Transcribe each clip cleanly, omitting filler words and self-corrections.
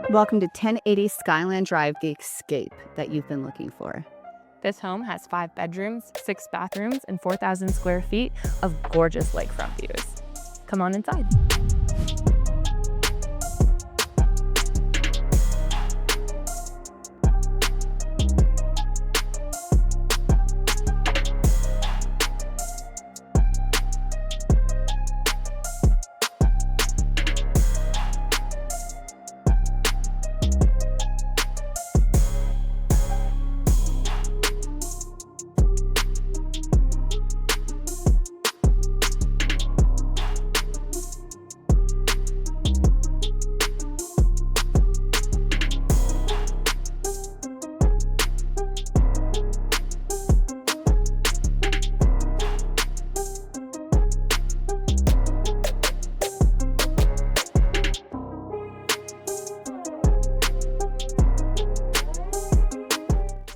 Welcome to 1080 Skyland Drive, the escape that you've been looking for. This home has 5 bedrooms, 6 bathrooms, and 4,000 square feet of gorgeous lakefront views. Come on inside.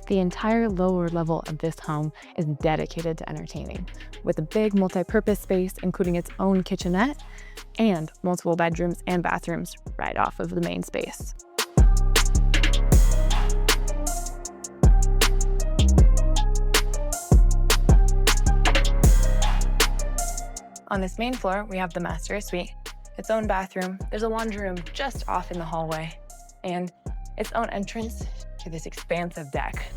The entire lower level of this home is dedicated to entertaining, with a big multi-purpose space including its own kitchenette and multiple bedrooms and bathrooms right off of the main space. On this main floor, we have the master suite, its own bathroom. There's a laundry room just off in the hallway, and its own entrance to this expansive deck